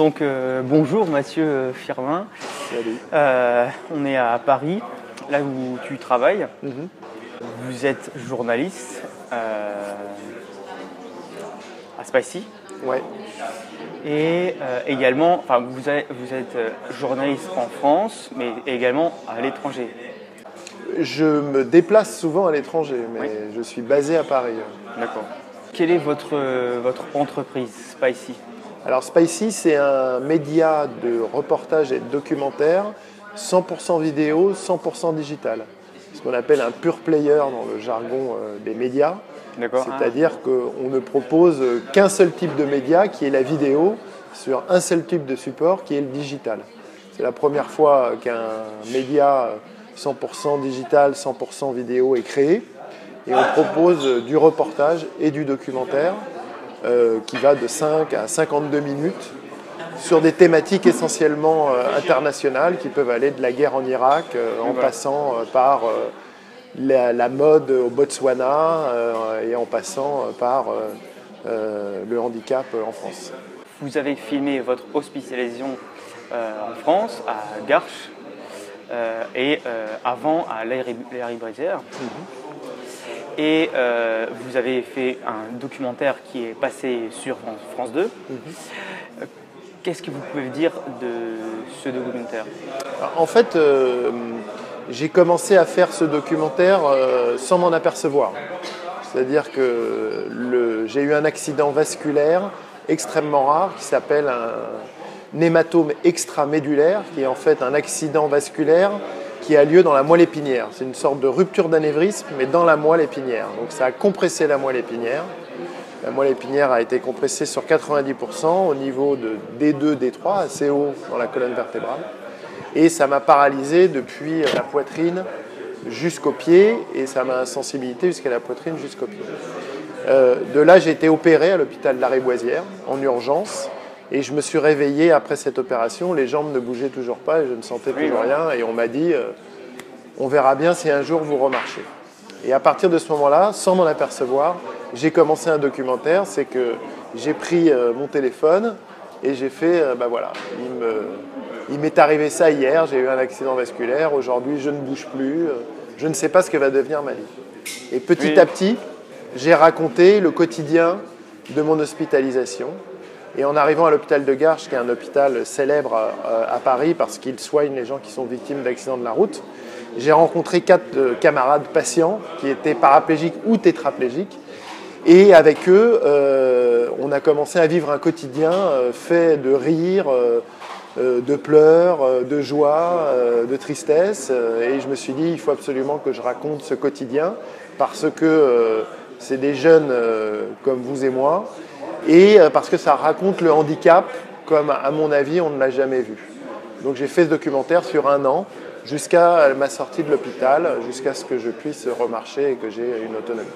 Donc bonjour Mathieu Firmin. Salut. On est à Paris, là où tu travailles. Mhm. Vous êtes journaliste à Spicy. Ouais. Et également, vous êtes journaliste en France, mais également à l'étranger. Je me déplace souvent à l'étranger, mais Oui. je suis basé à Paris. D'accord. Quelle est votre entreprise, Spicy? Alors Spicy, c'est un média de reportage et de documentaire 100% vidéo, 100% digital. Ce qu'on appelle un pure player dans le jargon des médias. D'accord. C'est-à-dire qu'on ne propose qu'un seul type de média, qui est la vidéo, sur un seul type de support, qui est le digital. C'est la première fois qu'un média 100% digital, 100% vidéo est créé. Et on propose du reportage et du documentaire qui va de 5 à 52 minutes sur des thématiques essentiellement internationales qui peuvent aller de la guerre en Irak en passant par la mode au Botswana et en passant par le handicap en France. Vous avez filmé votre hospitalisation en France, à Garches, et avant à l'Aérie-Brézières. Et vous avez fait un documentaire qui est passé sur France 2. Qu'est-ce que vous pouvez dire de ce documentaire? En fait, j'ai commencé à faire ce documentaire sans m'en apercevoir. C'est-à-dire que j'ai eu un accident vasculaire extrêmement rare qui s'appelle un hématome extramédulaire, qui est en fait un accident vasculaire qui a lieu dans la moelle épinière. C'est une sorte de rupture d'anévrisme, mais dans la moelle épinière. Donc ça a compressé la moelle épinière. La moelle épinière a été compressée sur 90% au niveau de D2, D3, assez haut dans la colonne vertébrale. Et ça m'a paralysé depuis la poitrine jusqu'au pied, et ça m'a insensibilité jusqu'à la poitrine jusqu'au pied. De là, j'ai été opéré à l'hôpital de l'Aérie-Brézières en urgence. Et je me suis réveillé après cette opération, les jambes ne bougeaient toujours pas et je ne sentais toujours rien. Et on m'a dit, on verra bien si un jour vous remarchez. Et à partir de ce moment-là, sans m'en apercevoir, j'ai commencé un documentaire. C'est que j'ai pris mon téléphone et j'ai fait, voilà, il m'est arrivé ça hier, j'ai eu un accident vasculaire, aujourd'hui je ne bouge plus, je ne sais pas ce que va devenir ma vie. Et petit à petit, j'ai raconté le quotidien de mon hospitalisation. Et en arrivant à l'hôpital de Garches, qui est un hôpital célèbre à Paris parce qu'il soigne les gens qui sont victimes d'accidents de la route, j'ai rencontré 4 camarades patients qui étaient paraplégiques ou tétraplégiques. Et avec eux, on a commencé à vivre un quotidien fait de rires, de pleurs, de joie, de tristesse. Et je me suis dit, il faut absolument que je raconte ce quotidien parce que c'est des jeunes comme vous et moi. Et parce que ça raconte le handicap comme, à mon avis, on ne l'a jamais vu. Donc j'ai fait ce documentaire sur 1 an, jusqu'à ma sortie de l'hôpital, jusqu'à ce que je puisse remarcher et que j'ai une autonomie.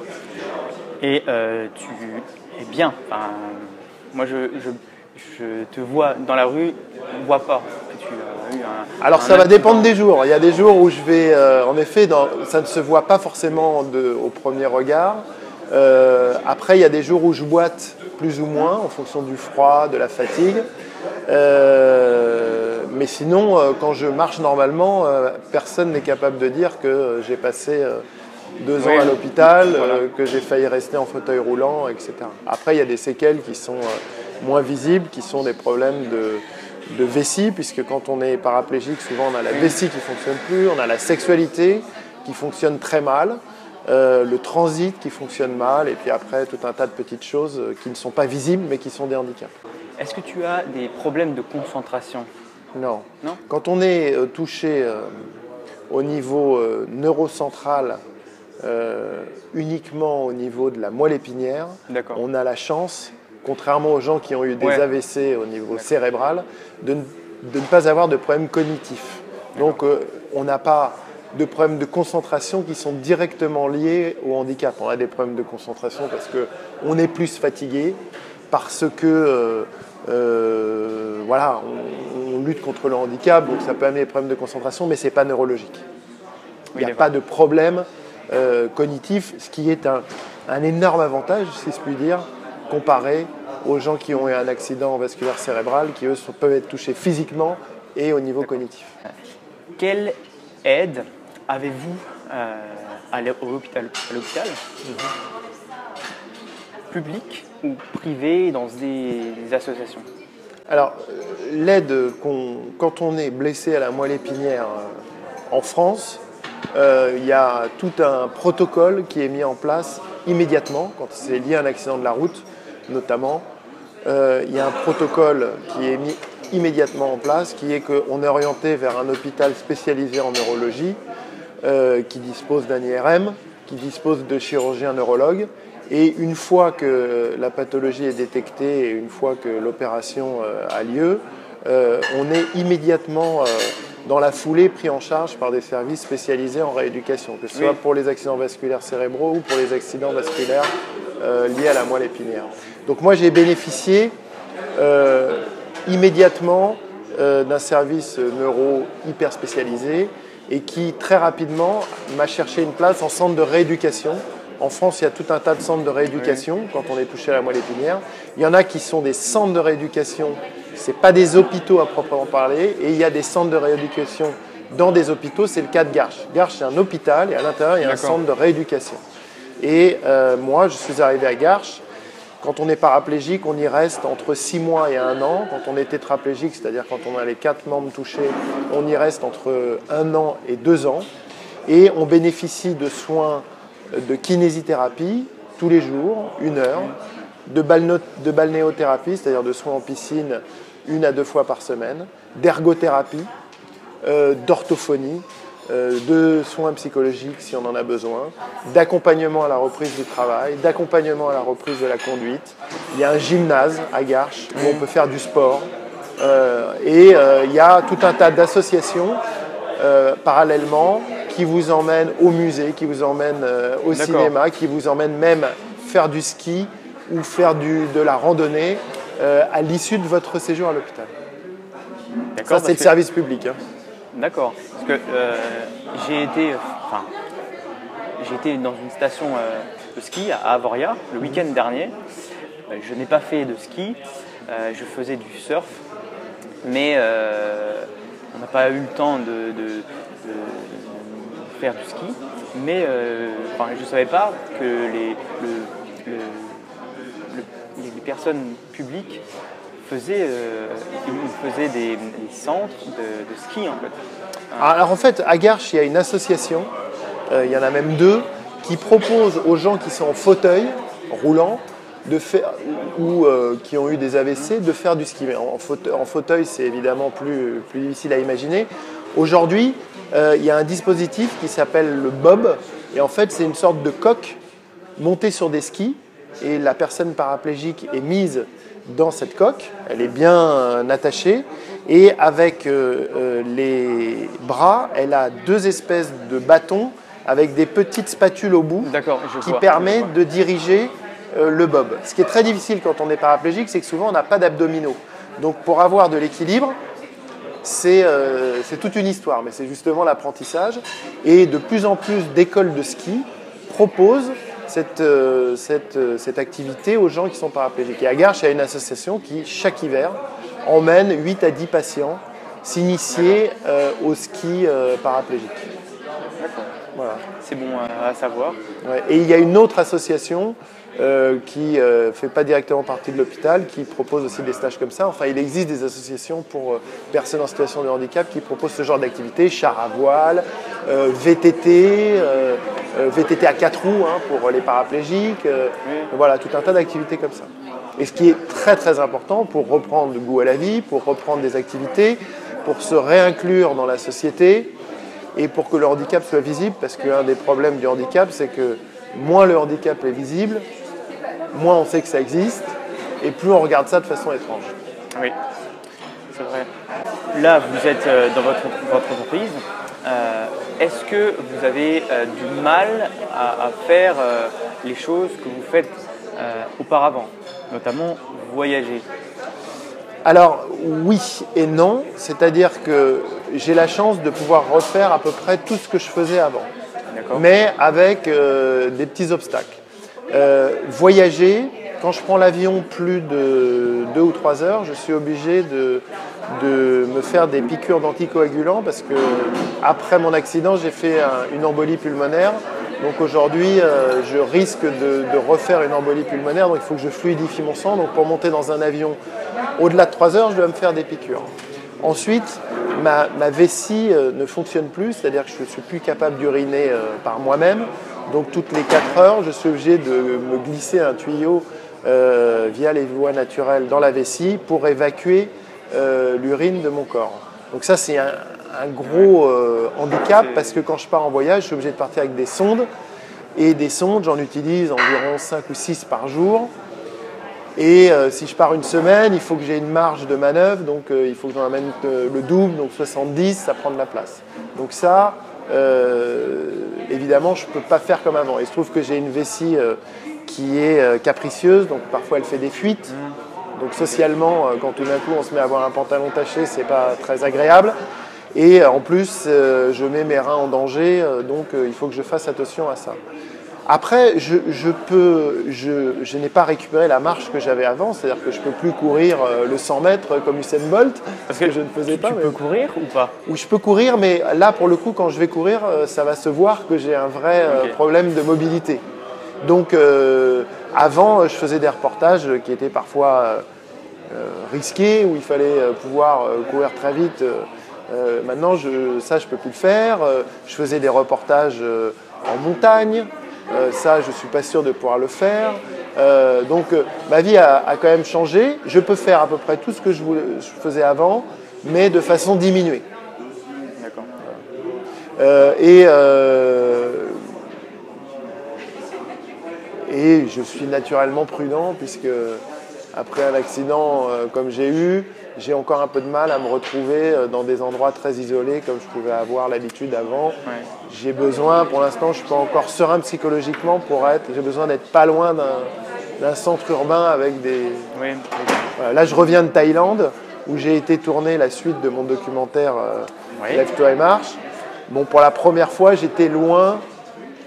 Et tu es bien. Enfin, moi, je te vois dans la rue, on ne voit pas que tu as eu un... Alors ça va dépendre des jours. Il y a des jours où je vais, en effet, ça ne se voit pas forcément au premier regard. Après, il y a des jours où je boite plus ou moins en fonction du froid, de la fatigue. Mais sinon, quand je marche normalement, personne n'est capable de dire que j'ai passé 2 ans à l'hôpital, que j'ai failli rester en fauteuil roulant, etc. Après, il y a des séquelles qui sont moins visibles, qui sont des problèmes de vessie, puisque quand on est paraplégique, souvent on a la vessie qui ne fonctionne plus, on a la sexualité qui fonctionne très mal. Le transit qui fonctionne mal, et puis après tout un tas de petites choses qui ne sont pas visibles mais qui sont des handicaps. Est-ce que tu as des problèmes de concentration? Non. Non. Quand on est touché au niveau neurocentral, uniquement au niveau de la moelle épinière, on a la chance, contrairement aux gens qui ont eu des AVC au niveau cérébral, de ne pas avoir de problème cognitif. Donc on n'a pas de problèmes de concentration qui sont directement liés au handicap. On a des problèmes de concentration parce qu'on est plus fatigué, parce que voilà, on lutte contre le handicap, donc ça peut amener des problèmes de concentration, mais ce n'est pas neurologique. Il n'y a pas de problème cognitif, ce qui est un énorme avantage, si je puis dire, comparé aux gens qui ont eu un accident vasculaire cérébral, qui eux peuvent être touchés physiquement et au niveau cognitif. Quelle aide avez-vous à l'hôpital public ou privé dans des associations? Alors, l'aide, quand on est blessé à la moelle épinière en France, il y a tout un protocole qui est mis en place immédiatement, quand c'est lié à un accident de la route notamment. Il y a un protocole qui est mis immédiatement en place, qui est qu'on est orienté vers un hôpital spécialisé en neurologie, qui dispose d'un IRM, qui dispose de chirurgiens neurologues. Et une fois que la pathologie est détectée et une fois que l'opération a lieu, on est immédiatement dans la foulée pris en charge par des services spécialisés en rééducation, que ce soit pour les accidents vasculaires cérébraux ou pour les accidents vasculaires liés à la moelle épinière. Donc moi j'ai bénéficié immédiatement d'un service neuro hyper spécialisé et qui très rapidement m'a cherché une place en centre de rééducation. En France, il y a tout un tas de centres de rééducation quand on est touché à la moelle épinière. Il y en a qui sont des centres de rééducation, ce n'est pas des hôpitaux à proprement parler, et il y a des centres de rééducation dans des hôpitaux, c'est le cas de Garches. Garches, c'est un hôpital et à l'intérieur, il y a un centre de rééducation. Et moi, je suis arrivé à Garches. Quand on est paraplégique, on y reste entre 6 mois et 1 an. Quand on est tétraplégique, c'est-à-dire quand on a les 4 membres touchés, on y reste entre 1 an et 2 ans. Et on bénéficie de soins de kinésithérapie tous les jours, 1 heure, de balnéothérapie, c'est-à-dire de soins en piscine 1 à 2 fois par semaine, d'ergothérapie, d'orthophonie, de soins psychologiques si on en a besoin, d'accompagnement à la reprise du travail, d'accompagnement à la reprise de la conduite. Il y a un gymnase à Garches où on peut faire du sport et il y a tout un tas d'associations parallèlement qui vous emmènent au musée, qui vous emmènent au cinéma, qui vous emmènent même faire du ski ou faire de la randonnée à l'issue de votre séjour à l'hôpital. Ça, c'est le service public. Hein. D'accord. Parce que j'ai été dans une station de ski à Avoria le week-end dernier. Je n'ai pas fait de ski, je faisais du surf, mais on n'a pas eu le temps de faire du ski. Mais je ne savais pas que les personnes publiques faisaient des centres de ski en fait. Alors en fait, à Garches, il y a une association, il y en a même 2, qui propose aux gens qui sont en fauteuil roulant ou qui ont eu des AVC de faire du ski. Mais en fauteuil, c'est évidemment plus difficile à imaginer. Aujourd'hui, il y a un dispositif qui s'appelle le bob, et en fait, c'est une sorte de coque montée sur des skis, et la personne paraplégique est mise dans cette coque, elle est bien attachée, et avec les bras, elle a 2 espèces de bâtons avec des petites spatules au bout qui permettent de diriger le bob. Ce qui est très difficile quand on est paraplégique, c'est que souvent on n'a pas d'abdominaux. Donc pour avoir de l'équilibre, c'est toute une histoire, mais c'est justement l'apprentissage. Et de plus en plus d'écoles de ski proposent cette activité aux gens qui sont paraplégiques. Et à Garches, il y a une association qui, chaque hiver, emmène 8 à 10 patients s'initier au ski paraplégique. D'accord. Voilà. C'est bon à savoir. Ouais. Et il y a une autre association qui ne fait pas directement partie de l'hôpital, qui propose aussi des stages comme ça. Enfin, il existe des associations pour personnes en situation de handicap qui proposent ce genre d'activité, char à voile, VTT, VTT à 4 roues pour les paraplégiques, voilà, tout un tas d'activités comme ça. Et ce qui est très très important pour reprendre le goût à la vie, pour reprendre des activités, pour se réinclure dans la société et pour que le handicap soit visible, parce qu'un des problèmes du handicap, c'est que moins le handicap est visible, moins on sait que ça existe, et plus on regarde ça de façon étrange. Oui, c'est vrai. Là, vous êtes dans votre entreprise. Est-ce que vous avez du mal à faire les choses que vous faites auparavant, notamment voyager? Alors oui et non, c'est-à-dire que j'ai la chance de pouvoir refaire à peu près tout ce que je faisais avant, mais avec des petits obstacles. Voyager, quand je prends l'avion plus de 2 ou 3 heures, je suis obligé de me faire des piqûres d'anticoagulants parce que après mon accident, j'ai fait une embolie pulmonaire. Donc aujourd'hui, je risque de refaire une embolie pulmonaire, donc il faut que je fluidifie mon sang. Donc pour monter dans un avion au-delà de 3 heures, je dois me faire des piqûres. Ensuite, ma vessie ne fonctionne plus, c'est-à-dire que je ne suis plus capable d'uriner par moi-même. Donc toutes les 4 heures, je suis obligé de me glisser un tuyau via les voies naturelles dans la vessie pour évacuer l'urine de mon corps. Donc ça, c'est un gros handicap parce que quand je pars en voyage, je suis obligé de partir avec des sondes. Et des sondes, j'en utilise environ 5 ou 6 par jour. Et si je pars une semaine, il faut que j'ai une marge de manœuvre, donc il faut que j'en amène le double, donc 70, ça prend de la place. Donc ça, évidemment, je ne peux pas faire comme avant. Il se trouve que j'ai une vessie qui est capricieuse, donc parfois elle fait des fuites. Donc socialement, quand tout d'un coup on se met à avoir un pantalon taché, c'est pas très agréable. Et en plus, je mets mes reins en danger, donc il faut que je fasse attention à ça. Après, je n'ai pas récupéré la marche que j'avais avant, c'est-à-dire que je ne peux plus courir le 100 mètres comme Usain Bolt, parce que je ne faisais pas. Tu peux courir ou pas? Ou je peux courir, mais là, pour le coup, quand je vais courir, ça va se voir que j'ai un vrai problème de mobilité. Donc, avant, je faisais des reportages qui étaient parfois risqués, où il fallait pouvoir courir très vite. Maintenant, ça, je ne peux plus le faire. Je faisais des reportages en montagne. Ça, je ne suis pas sûr de pouvoir le faire. Donc, ma vie a quand même changé. Je peux faire à peu près tout ce que je faisais avant, mais de façon diminuée. D'accord. Et je suis naturellement prudent, puisque après un accident comme j'ai eu, j'ai encore un peu de mal à me retrouver dans des endroits très isolés comme je pouvais avoir l'habitude avant. Ouais. J'ai besoin, pour l'instant, je suis pas encore serein psychologiquement j'ai besoin d'être pas loin d'un centre urbain avec des... Oui. Voilà. Là, je reviens de Thaïlande, où j'ai été tourner la suite de mon documentaire Lève-toi et marche. Bon, pour la première fois, j'étais loin,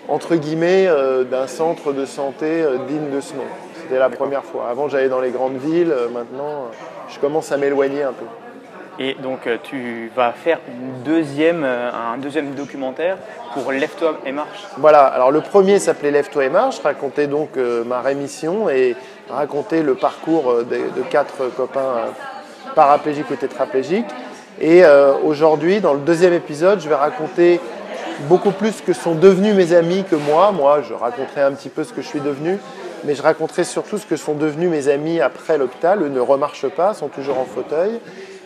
entre guillemets, d'un centre de santé digne de ce nom. C'était la première fois. Avant, j'allais dans les grandes villes. Maintenant, je commence à m'éloigner un peu. Et donc, tu vas faire un deuxième documentaire pour Lève-toi et marche. Voilà. Alors, le premier s'appelait Lève-toi et marche, racontait donc ma rémission et racontait le parcours de 4 copains paraplégiques ou tétraplégiques. Et aujourd'hui, dans le deuxième épisode, je vais raconter beaucoup plus ce que sont devenus mes amis que moi. Moi, je raconterai un petit peu ce que je suis devenu. Mais je raconterai surtout ce que sont devenus mes amis après l'hôpital. Eux ne remarchent pas, sont toujours en fauteuil.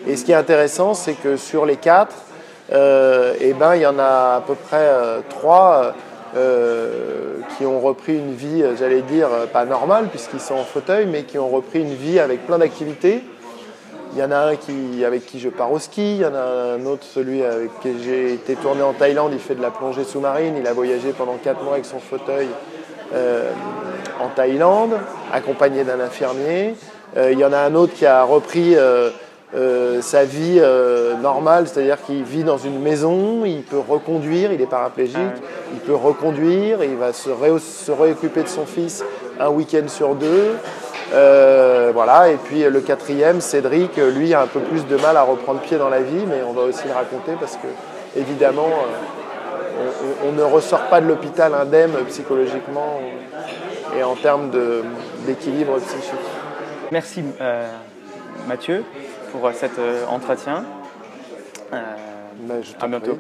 Et ce qui est intéressant, c'est que sur les 4, il y en a à peu près 3 qui ont repris une vie, j'allais dire, pas normale, puisqu'ils sont en fauteuil, mais qui ont repris une vie avec plein d'activités. Il y en a un avec qui je pars au ski, il y en a un autre, celui avec qui j'ai été tourné en Thaïlande, il fait de la plongée sous-marine, il a voyagé pendant 4 mois avec son fauteuil en Thaïlande, accompagné d'un infirmier. Il y en a un autre qui a repris sa vie normale, c'est-à-dire qu'il vit dans une maison, il peut reconduire, il est paraplégique, il peut reconduire, il va se réoccuper de son fils un week-end sur 2. Voilà. Et puis le 4e, Cédric, lui a un peu plus de mal à reprendre pied dans la vie, mais on va aussi le raconter parce que, évidemment, on ne ressort pas de l'hôpital indemne psychologiquement et en termes d'équilibre psychique. Merci Mathieu pour cet entretien. À bientôt.